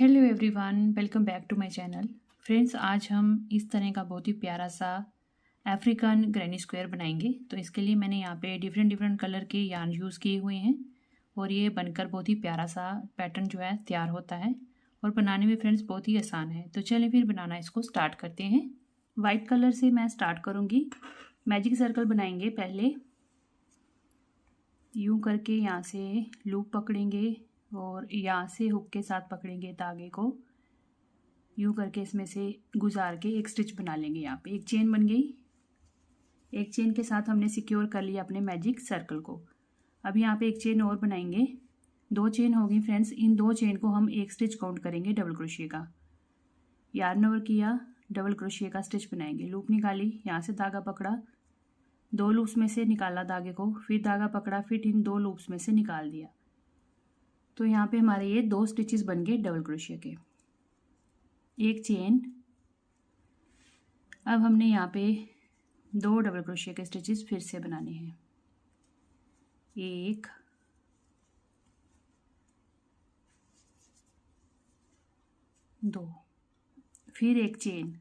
Hello everyone, welcome back to my channel. Friends, आज हम इस तरह का बहुत ही प्यारा सा अफ्रीकन ग्रैनी स्क्वायर बनाएंगे। तो इसके लिए मैंने यहाँ पे डिफरेंट डिफरेंट कलर के यार्न यूज़ किए हुए हैं और ये बनकर बहुत ही प्यारा सा पैटर्न जो है तैयार होता है और बनाने में फ्रेंड्स बहुत ही आसान है। तो चलिए फिर बनाना इसको स्टार्ट करते हैं। वाइट कलर से मैं स्टार्ट करूँगी। मैजिक सर्कल बनाएंगे। पहले यूँ करके यहाँ से लूप पकड़ेंगे और यहाँ से हुक के साथ पकड़ेंगे धागे को। यूँ करके इसमें से गुजार के एक स्टिच बना लेंगे। यहाँ पे एक चेन बन गई। एक चेन के साथ हमने सिक्योर कर लिया अपने मैजिक सर्कल को। अब यहाँ पे एक चेन और बनाएंगे। दो चेन होगी फ्रेंड्स। इन दो चेन को हम एक स्टिच काउंट करेंगे डबल क्रोशिया का। यार्न ओवर किया, डबल क्रोशिया का स्टिच बनाएंगे। लूप निकाली, यहाँ से धागा पकड़ा, दो लूप्स में से निकाला धागे को, फिर धागा पकड़ा, फिर इन दो लूप्स में से निकाल दिया। तो यहाँ पे हमारे ये दो स्टिचेस बन गए डबल क्रोशिया के। एक चेन। अब हमने यहाँ पे दो डबल क्रोशिया के स्टिचेस फिर से बनाने हैं। एक, दो, फिर एक चेन।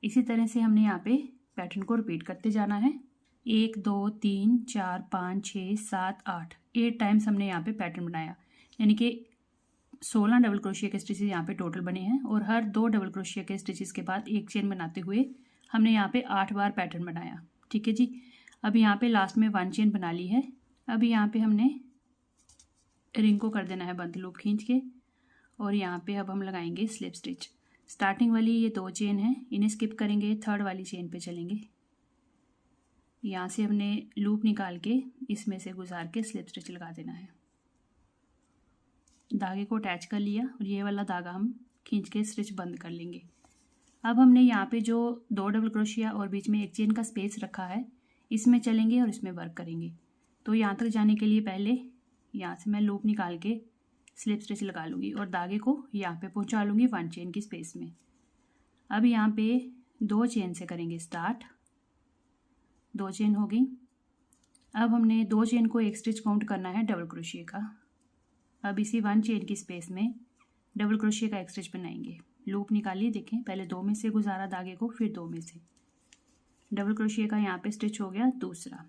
इसी तरह से हमने यहाँ पे पैटर्न को रिपीट करते जाना है। 1 2 3 4 5 6 7 8 8 टाइम्स हमने यहाँ पे पैटर्न बनाया, यानी कि 16 डबल क्रोशिया के स्टिचेस यहाँ पे टोटल बने हैं। और हर दो डबल क्रोशिया के स्टिचेस के बाद एक चेन बनाते हुए हमने यहाँ पे 8 बार पैटर्न बनाया। ठीक है जी। अब यहाँ पे लास्ट में 1 चेन बना ली है। अब यहाँ पे हमने रिंग को कर देना है बंद, लूप खींच के। और यहाँ पे अब हम लगाएंगे स्लिप स्टिच। स्टार्टिंग वाली ये दो चेन है, इन्हें स्किप करेंगे, थर्ड वाली चेन पे चलेंगे। यहाँ से हमने लूप निकाल के इसमें से गुजार के स्लिप स्टिच लगा देना है। धागे को अटैच कर लिया और ये वाला धागा हम खींच के स्टिच बंद कर लेंगे। अब हमने यहाँ पे जो दो डबल क्रोशिया और बीच में एक चेन का स्पेस रखा है, इसमें चलेंगे और इसमें वर्क करेंगे। तो यहाँ तक जाने के लिए पहले यहाँ से मैं लूप निकाल के स्लिप स्टिच लगा लूँगी और धागे को यहाँ पे पहुँचा लूँगी 1 चेन की स्पेस में। अब यहाँ पे 2 चेन से करेंगे स्टार्ट। 2 चेन हो गई। अब हमने 2 चेन को एक स्टिच काउंट करना है डबल क्रोशिया का। अब इसी 1 चेन की स्पेस में डबल क्रोशिया का एक स्टिच बनाएंगे। लूप निकालिए, देखें पहले 2 में से गुजारा धागे को, फिर 2 में से। डबल क्रोशिया का यहाँ पे स्टिच हो गया दूसरा।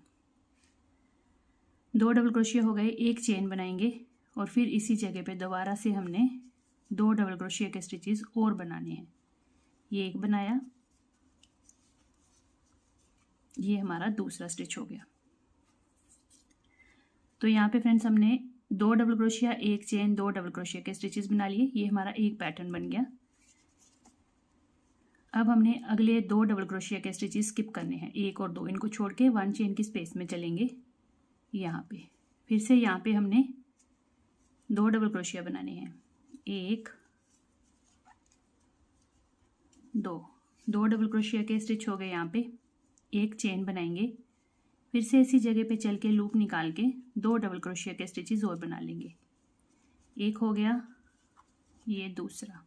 2 डबल क्रोशिया हो गए, एक चेन बनाएंगे और फिर इसी जगह पे दोबारा से हमने 2 डबल क्रोशिया के स्टिचेस और बनाने हैं। ये एक बनाया, ये हमारा दूसरा स्टिच हो गया। तो यहाँ पे फ्रेंड्स हमने 2 डबल क्रोशिया, एक चेन, 2 डबल क्रोशिया के स्टिचेस बना लिए। ये हमारा एक पैटर्न बन गया। अब हमने अगले 2 डबल क्रोशिया के स्टिचेस स्किप करने हैं, 1 और 2, इनको छोड़ के 1 चेन की स्पेस में चलेंगे। यहाँ पे फिर से यहाँ पे हमने 2 डबल क्रोशिया बनाने हैं। 1 2 2 डबल क्रोशिया के स्टिच हो गए। यहाँ पे एक चेन बनाएंगे, फिर से इसी जगह पे चल के लूप निकाल के 2 डबल क्रोशिया के स्टिचेस और बना लेंगे। एक हो गया, ये दूसरा।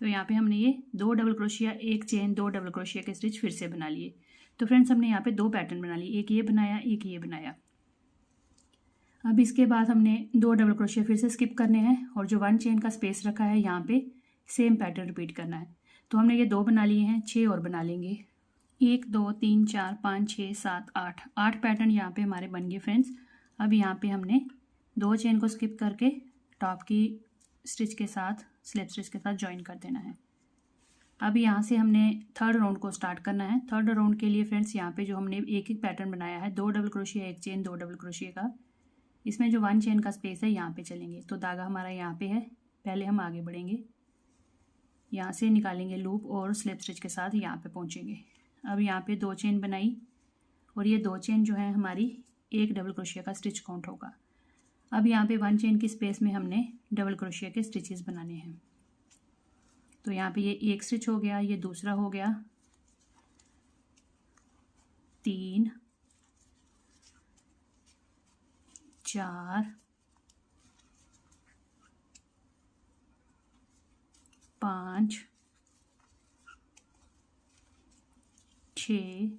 तो यहाँ पे हमने ये 2 डबल क्रोशिया, एक चेन, 2 डबल क्रोशिया के स्टिच फिर से बना लिए। तो फ्रेंड्स हमने यहाँ पे 2 पैटर्न बना लिए, एक ये बनाया, एक ये बनाया। अब इसके बाद हमने 2 डबल क्रोशिया फिर से स्किप करने हैं और जो 1 चेन का स्पेस रखा है यहाँ पे सेम पैटर्न रिपीट करना है। तो हमने ये 2 बना लिए हैं, 6 और बना लेंगे। 1 2 3 4 5 6 7 8 8 पैटर्न यहाँ पे हमारे बन गए फ्रेंड्स। अब यहाँ पे हमने 2 चेन को स्किप करके टॉप की स्टिच के साथ, स्लिप स्टिच के साथ ज्वाइन कर देना है। अब यहाँ से हमने थर्ड राउंड को स्टार्ट करना है। थर्ड राउंड के लिए फ्रेंड्स यहाँ पे जो हमने एक एक पैटर्न बनाया है, 2 डबल क्रोशिया, एक चेन, 2 डबल क्रोशिया का, इसमें जो 1 चेन का स्पेस है यहाँ पे चलेंगे। तो धागा हमारा यहाँ पे है, पहले हम आगे बढ़ेंगे, यहाँ से निकालेंगे लूप और स्लिप स्टिच के साथ यहाँ पे पहुँचेंगे। अब यहाँ पे 2 चेन बनाई और ये 2 चेन जो है हमारी एक डबल क्रोशिया का स्टिच काउंट होगा। अब यहाँ पे 1 चेन की स्पेस में हमने डबल क्रोशिया के स्टिचेस बनाने हैं। तो यहाँ पे ये एक स्टिच हो गया, ये दूसरा हो गया, 3 4 5 6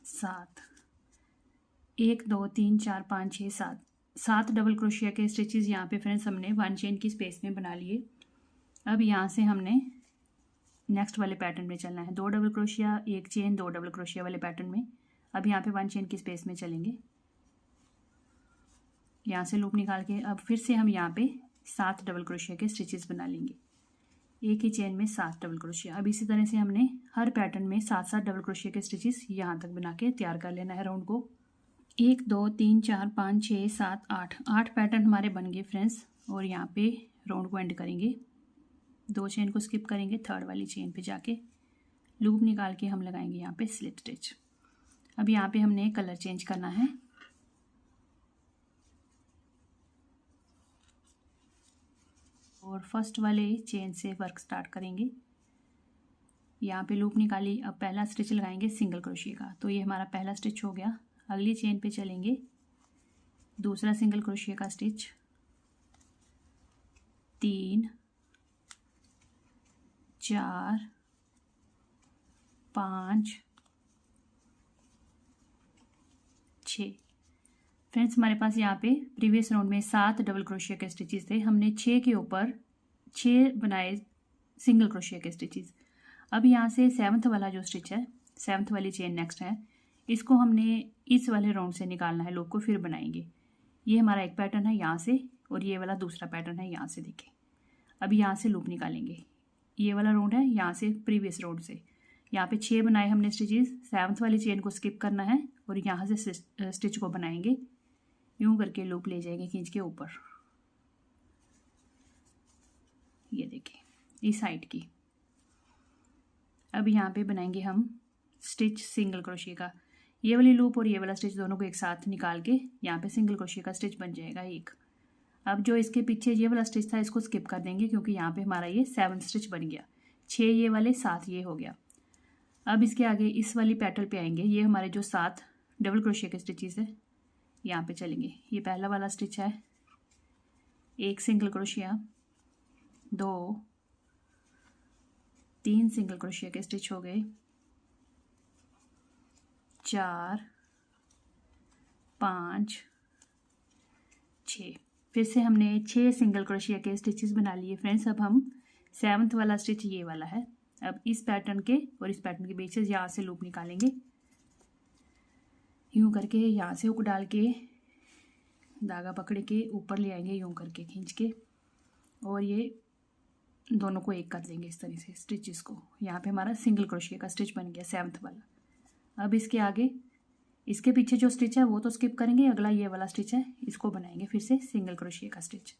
7 1 2 3 4 5 6 7 7 डबल क्रोशिया के स्टिचेस यहाँ पे फ्रेंड्स हमने 1 चेन की स्पेस में बना लिए। अब यहाँ से हमने नेक्स्ट वाले पैटर्न में चलना है। 2 double crochet 1 chain 2 double crochet वाले पैटर्न में अब यहाँ पे 1 चेन की स्पेस में चलेंगे। यहाँ से लूप निकाल के अब फिर से हम यहाँ पे 7 डबल क्रोशिया के स्टिचेस बना लेंगे। एक ही चेन में 7 डबल क्रोशिया। अब इसी तरह से हमने हर पैटर्न में 7 डबल क्रोशिया के स्टिचेस यहाँ तक बना के तैयार कर लेना है राउंड को। 1 2 3 4 5 6 7 8 पैटर्न हमारे बन गए फ्रेंड्स। और यहाँ पे राउंड को एंड करेंगे। 2 चेन को स्किप करेंगे, थर्ड वाली चेन पे जाके लूप निकाल के हम लगाएंगे यहाँ पे स्लिप स्टिच। अब यहाँ पे हमने कलर चेंज करना है। और फर्स्ट वाले चेन से वर्क स्टार्ट करेंगे। यहाँ पे लूप निकाली, अब पहला स्टिच लगाएंगे सिंगल क्रोशिया का। तो ये हमारा पहला स्टिच हो गया। अगली चेन पे चलेंगे, दूसरा सिंगल क्रोशिया का स्टिच, 3 4 5 6। फ्रेंड्स हमारे पास यहाँ पे प्रीवियस राउंड में 7 डबल क्रोशिया के स्टिचेस थे। हमने 6 के ऊपर 6 बनाए सिंगल क्रोशिया के स्टिचेस। अब यहाँ से 7th वाला जो स्टिच है, 7th वाली चेन नेक्स्ट है, इसको हमने इस वाले राउंड से निकालना है। लूप को फिर बनाएंगे। ये हमारा एक पैटर्न है यहाँ से और ये वाला दूसरा पैटर्न है यहाँ से। देखिए अब यहाँ से लूप निकालेंगे। ये वाला राउंड है यहाँ से प्रीवियस राउंड से। यहाँ पे 6 बनाए हमने स्टिचेस। 7th वाली चेन को स्किप करना है और यहाँ से स्टिच को बनाएंगे। यूं करके लूप ले जाएंगे खींच के ऊपर। ये देखिए इस साइड की। अब यहाँ पे बनाएंगे हम स्टिच सिंगल क्रोशिया का। ये वाली लूप और ये वाला स्टिच दोनों को एक साथ निकाल के यहाँ पे सिंगल क्रोशिया का स्टिच बन जाएगा एक। अब जो इसके पीछे ये वाला स्टिच था इसको स्किप कर देंगे क्योंकि यहाँ पे हमारा ये 7th स्टिच बन गया। 6 ये वाले, 7 ये हो गया। अब इसके आगे इस वाली पैटर्न पे आएंगे। ये हमारे जो 7 डबल क्रोशिया के स्टिचेस है यहाँ पे चलेंगे। ये पहला वाला स्टिच है, 1 सिंगल क्रोशिया, 2 3 सिंगल क्रोशिया के स्टिच हो गए, 4 5 6। फिर से हमने 6 सिंगल क्रोशिया के स्टिचेस बना लिए फ्रेंड्स। अब हम 7th वाला स्टिच ये वाला है। अब इस पैटर्न के और इस पैटर्न के बीच से यहाँ से लूप निकालेंगे। यूं करके यहाँ से हुक डाल के धागा पकड़ के ऊपर ले आएंगे यूं करके खींच के, और ये दोनों को एक कर देंगे इस तरह से स्टिचेस को। यहाँ पे हमारा सिंगल क्रोशिया का स्टिच बन गया 7th वाला। अब इसके आगे इसके पीछे जो स्टिच है वो तो स्किप करेंगे। अगला ये वाला स्टिच है, इसको बनाएंगे फिर से सिंगल क्रोशिया का स्टिच।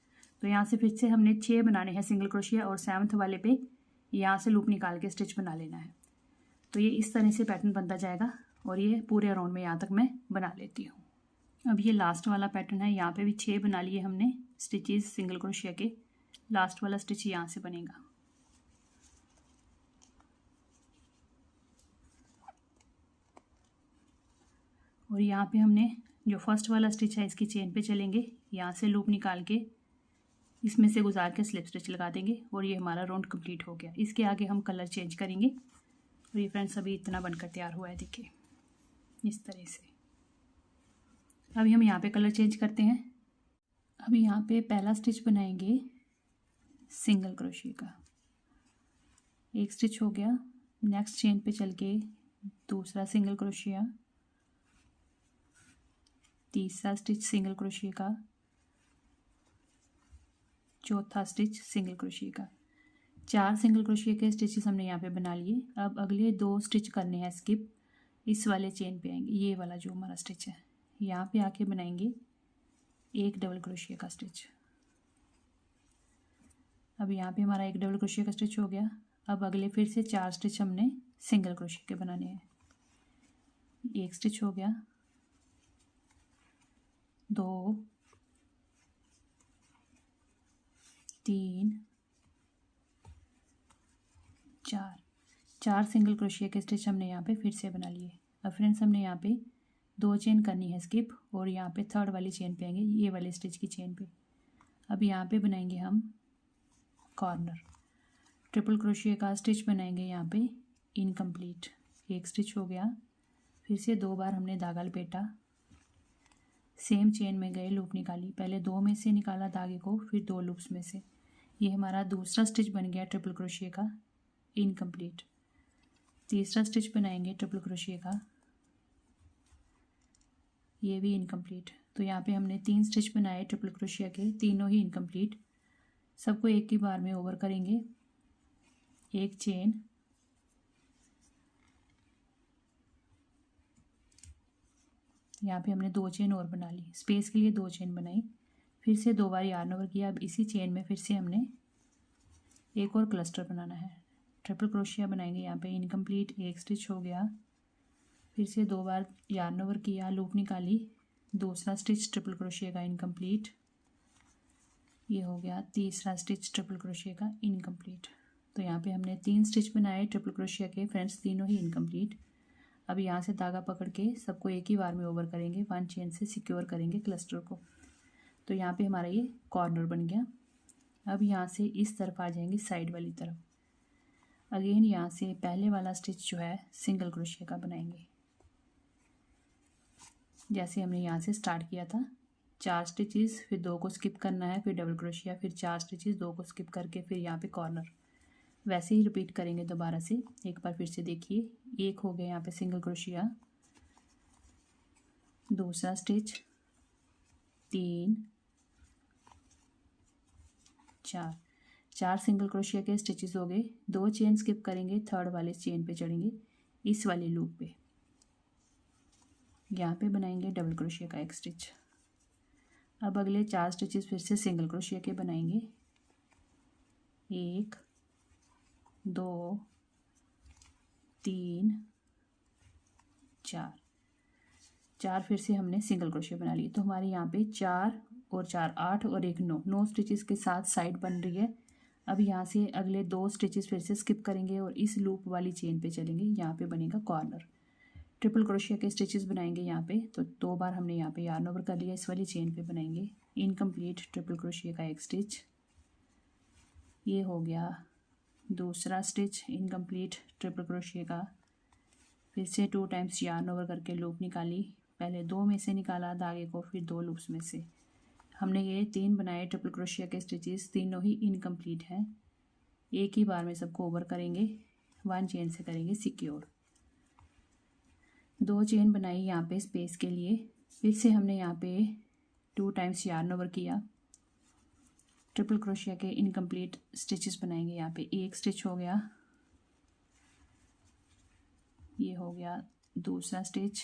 तो यहाँ से फिर से हमने 6 बनाने हैं सिंगल क्रोशिया और 7th वाले पे यहाँ से लूप निकाल के स्टिच बना लेना है। तो ये इस तरह से पैटर्न बनता जाएगा और ये पूरे राउंड में यहाँ तक मैं बना लेती हूँ। अब ये लास्ट वाला पैटर्न है। यहाँ पे भी 6 बना लिए हमने स्टिचेस सिंगल क्रोशिया के। लास्ट वाला स्टिच यहाँ से बनेगा। और यहाँ पे हमने जो फर्स्ट वाला स्टिच है इसकी चेन पे चलेंगे। यहाँ से लूप निकाल के इसमें से गुजार के स्लिप स्टिच लगा देंगे और ये हमारा राउंड कंप्लीट हो गया। इसके आगे हम कलर चेंज करेंगे। और ये फ्रेंड्स अभी इतना बनकर तैयार हुआ है, देखिए इस तरह से। अभी हम यहाँ पे कलर चेंज करते हैं। अभी यहाँ पे पहला स्टिच बनाएंगे सिंगल क्रोशिया का, एक स्टिच हो गया। नेक्स्ट चेन पे चल के दूसरा सिंगल क्रोशिया, तीसरा स्टिच सिंगल क्रोशिया का, चौथा स्टिच सिंगल क्रोशिया का। 4 सिंगल क्रोशिया के स्टिचेस हमने यहाँ पे बना लिए। अब अगले 2 स्टिच करने हैं स्किप। इस वाले चेन पे आएंगे, ये वाला जो हमारा स्टिच है यहाँ पे आके बनाएंगे 1 डबल क्रोशिया का स्टिच। अब यहाँ पे हमारा 1 डबल क्रोशिया का स्टिच हो गया। अब अगले फिर से 4 स्टिच हमने सिंगल क्रोशिया के बनाने हैं। 1 स्टिच हो गया, 2 3 4 सिंगल क्रोशिया के स्टिच हमने यहाँ पे फिर से बना लिए। अब फ्रेंड्स हमने यहाँ पे 2 चेन करनी है स्किप और यहाँ पे थर्ड वाली चेन पे आएंगे, ये वाले स्टिच की चेन पे। अब यहाँ पे बनाएंगे हम कॉर्नर। ट्रिपल क्रोशिया का स्टिच बनाएंगे यहाँ पे इनकम्प्लीट। 1 स्टिच हो गया। फिर से 2 बार हमने धागा लपेटा सेम चेन में गए, लूप निकाली, पहले 2 में से निकाला धागे को, फिर 2 लूप्स में से। ये हमारा दूसरा स्टिच बन गया ट्रिपल क्रोशिया का इनकम्प्लीट। तीसरा स्टिच बनाएंगे ट्रिपल क्रोशिया का, ये भी इनकम्प्लीट। तो यहाँ पे हमने 3 स्टिच बनाए ट्रिपल क्रोशिया के, तीनों ही इनकम्प्लीट। सबको एक ही बार में ओवर करेंगे, एक चेन, यहाँ पे हमने 2 चेन और बना ली, स्पेस के लिए 2 चेन बनाई, फिर से 2 बार यार्न ओवर किया। अब इसी चेन में फिर से हमने एक और क्लस्टर बनाना है, ट्रिपल क्रोशिया बनाएंगे। यहाँ पे इनकम्प्लीट, एक स्टिच हो गया, फिर से 2 बार यार्न ओवर किया, लूप निकाली, दूसरा स्टिच ट्रिपल क्रोशिया का इनकम्प्लीट, ये हो गया तीसरा स्टिच ट्रिपल क्रोशिया का इनकम्प्लीट। तो यहाँ पे हमने 3 स्टिच बनाए ट्रिपल क्रोशिया के फ्रेंड्स, तीनों ही इनकम्प्लीट। अब यहाँ से धागा पकड़ के सबको एक ही बार में ओवर करेंगे, 1 चेन से सिक्योर करेंगे क्लस्टर को। तो यहाँ पे हमारा ये कॉर्नर बन गया। अब यहाँ से इस तरफ आ जाएंगे, साइड वाली तरफ। अगेन यहाँ से पहले वाला स्टिच जो है सिंगल क्रोशिया का बनाएंगे, जैसे हमने यहाँ से स्टार्ट किया था। 4 स्टिचेस, फिर 2 को स्किप करना है, फिर डबल क्रोशिया, फिर 4 स्टिचेस, 2 को स्किप करके फिर यहाँ पे कॉर्नर। वैसे ही रिपीट करेंगे दोबारा से। एक बार फिर से देखिए, एक हो गया यहाँ पे सिंगल क्रोशिया, दूसरा स्टिच, 3, 4 सिंगल क्रोशिया के स्टिचेस हो गए। 2 चेन स्किप करेंगे, थर्ड वाले चेन पे चढ़ेंगे, इस वाले लूप पे यहाँ पे बनाएंगे डबल क्रोशिया का एक स्टिच। अब अगले 4 स्टिचेस फिर से सिंगल क्रोशिया के बनाएंगे, 1, 2, 3, 4 फिर से हमने सिंगल क्रोशिया बना ली। तो हमारे यहाँ पे 4 और 4 8 और 1 9 स्टिचेस के साथ साइड बन रही है। अब यहाँ से अगले 2 स्टिचेस फिर से स्किप करेंगे और इस लूप वाली चेन पे चलेंगे, यहाँ पे बनेगा कॉर्नर। ट्रिपल क्रोशिया के स्टिचेस बनाएंगे यहाँ पे। तो 2 बार हमने यहाँ पे यार्न ओवर कर लिया, इस वाली चेन पे बनाएंगे इनकम्प्लीट ट्रिपल क्रोशिया का एक स्टिच, ये हो गया दूसरा स्टिच इनकम्प्लीट ट्रिपल क्रोशिया का। फिर से 2 टाइम्स यार्न ओवर करके लूप निकाली, पहले 2 में से निकाला धागे को, फिर 2 लूप्स में से। हमने ये 3 बनाए ट्रिपल क्रोशिया के स्टिचेस, तीनों ही इनकम्प्लीट हैं। एक ही बार में सबको ओवर करेंगे, 1 चेन से करेंगे सिक्योर। 2 चेन बनाई यहाँ पे स्पेस के लिए, फिर से हमने यहाँ पे 2 टाइम्स यार्न ओवर किया, ट्रिपल क्रोशिया के इनकम्प्लीट स्टिचेस बनाएंगे। यहाँ पे एक स्टिच हो गया, ये हो गया दूसरा स्टिच,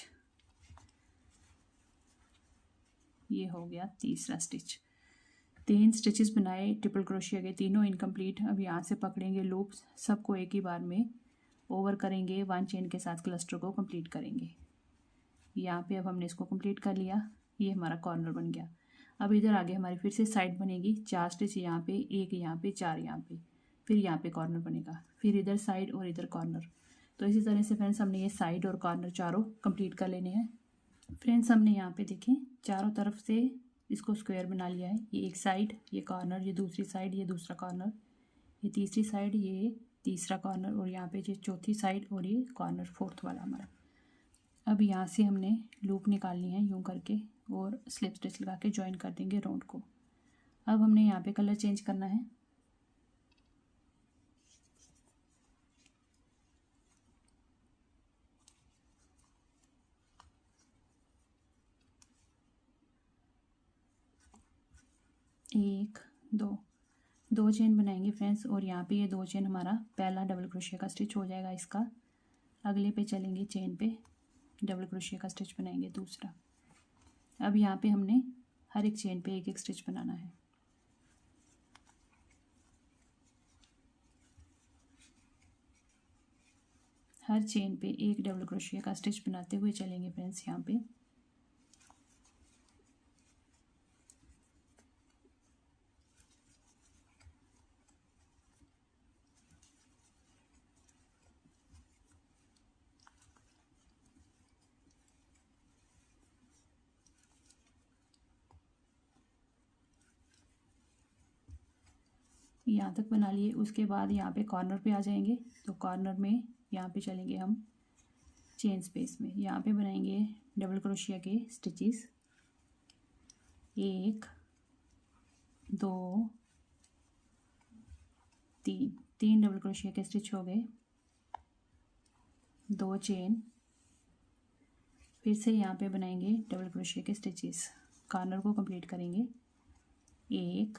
ये हो गया तीसरा स्टिच। 3 स्टिचेस बनाए ट्रिपल क्रोशिया के, तीनों इनकम्प्लीट। अब यहाँ से पकड़ेंगे लूप्स, सबको एक ही बार में ओवर करेंगे, 1 चेन के साथ क्लस्टर को कंप्लीट करेंगे। यहाँ पे अब हमने इसको कंप्लीट कर लिया, ये हमारा कॉर्नर बन गया। अब इधर आगे हमारी फिर से साइड बनेगी, 4 स्टिच यहाँ पे, 1 यहाँ पे, 4 यहाँ पे, फिर यहाँ पे कॉर्नर बनेगा, फिर इधर साइड और इधर कॉर्नर। तो इसी तरह से फ्रेंड्स हमने ये साइड और कॉर्नर चारों कंप्लीट कर लेने हैं। फ्रेंड्स हमने यहाँ पे देखें चारों तरफ से इसको स्क्वायर बना लिया है। ये एक साइड, ये कॉर्नर, ये दूसरी साइड, ये दूसरा कॉर्नर, ये तीसरी साइड, ये तीसरा कॉर्नर, और यहाँ पे ये चौथी साइड और ये कॉर्नर फोर्थ वाला हमारा। अब यहाँ से हमने लूप निकालनी है यूँ करके और स्लिप स्टिच लगा के ज्वाइन कर देंगे राउंड को। अब हमने यहाँ पे कलर चेंज करना है। एक, 2 चेन बनाएंगे फ्रेंड्स, और यहाँ पे ये 2 चेन हमारा पहला डबल क्रोशिया का स्टिच हो जाएगा इसका। अगले पे चलेंगे चेन पे, डबल क्रोशिया का स्टिच बनाएंगे दूसरा। अब यहाँ पे हमने हर एक चेन पे एक एक स्टिच बनाना है। हर चेन पे एक डबल क्रोशिया का स्टिच बनाते हुए चलेंगे फ्रेंड्स यहाँ पे। यहाँ तक बना लिए, उसके बाद यहाँ पे कॉर्नर पे आ जाएंगे। तो कॉर्नर में यहाँ पे चलेंगे हम चेन स्पेस में, यहाँ पे बनाएंगे डबल क्रोशिया के स्टिचेस, 1 2 3 डबल क्रोशिया के स्टिच हो गए, 2 चेन, फिर से यहाँ पे बनाएंगे डबल क्रोशिया के स्टिचेस, कॉर्नर को कंप्लीट करेंगे, 1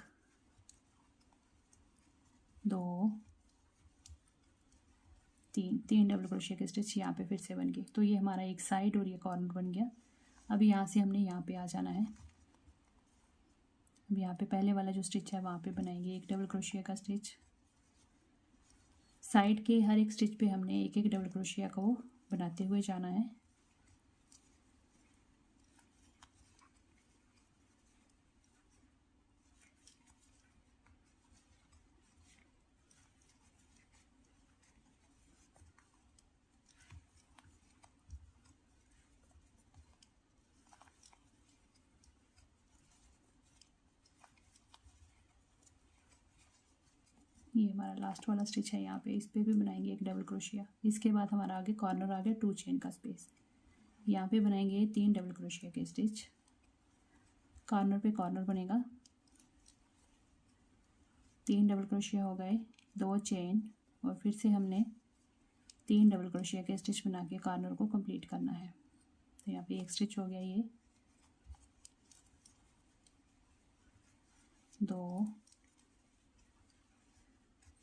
2 3 डबल क्रोशिया के स्टिच यहाँ पे फिर से बन गए। तो ये हमारा एक साइड और ये कॉर्नर बन गया। अब यहाँ से हमने यहाँ पे आ जाना है। अब यहाँ पे पहले वाला जो स्टिच है वहाँ पे बनाएंगे एक डबल क्रोशिया का स्टिच, साइड के हर एक स्टिच पे हमने एक एक डबल क्रोशिया को बनाते हुए जाना है। ये हमारा लास्ट वाला स्टिच है, यहाँ पे इस पे भी बनाएंगे एक डबल क्रोशिया। इसके बाद हमारा आगे कॉर्नर आ गया 2 चेन का स्पेस, यहाँ पे बनाएंगे 3 डबल क्रोशिया के स्टिच, कॉर्नर पे कॉर्नर बनेगा, 3 डबल क्रोशिया हो गए, 2 चेन, और फिर से हमने 3 डबल क्रोशिया के स्टिच बना के कॉर्नर को कंप्लीट करना है। तो यहाँ पे एक स्टिच हो गया, ये 2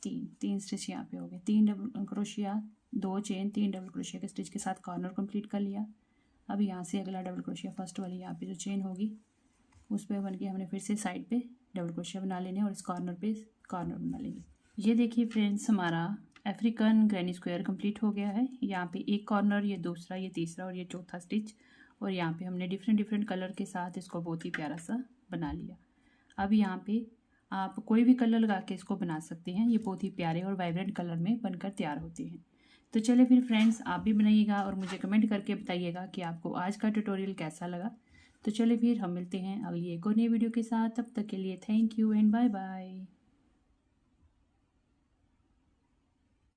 3 स्टिच यहाँ पे हो गए, 3 double crochet, 2 chain, 3 double crochet के स्टिच के साथ कॉर्नर कंप्लीट कर लिया। अब यहाँ से अगला डबल क्रोशिया फर्स्ट वाली यहाँ पे जो चेन होगी उस पर बन के हमने फिर से साइड पे डबल क्रोशिया बना लेने और इस कॉर्नर पे कॉर्नर बना लेंगे। ये देखिए फ्रेंड्स, हमारा अफ्रीकन ग्रैनी स्क्वायर कंप्लीट हो गया है। यहाँ पे एक कॉर्नर, ये दूसरा, ये तीसरा और ये चौथा स्टिच, और यहाँ पे हमने डिफरेंट कलर के साथ इसको बहुत ही प्यारा सा बना लिया। अब यहाँ पे आप कोई भी कलर लगा के इसको बना सकते हैं, ये बहुत ही प्यारे और वाइब्रेंट कलर में बनकर तैयार होते हैं। तो चलिए फिर फ्रेंड्स, आप भी बनाइएगा और मुझे कमेंट करके बताइएगा कि आपको आज का ट्यूटोरियल कैसा लगा। तो चलिए फिर हम मिलते हैं अगली एक और नई वीडियो के साथ। तब तक के लिए thank you and bye bye.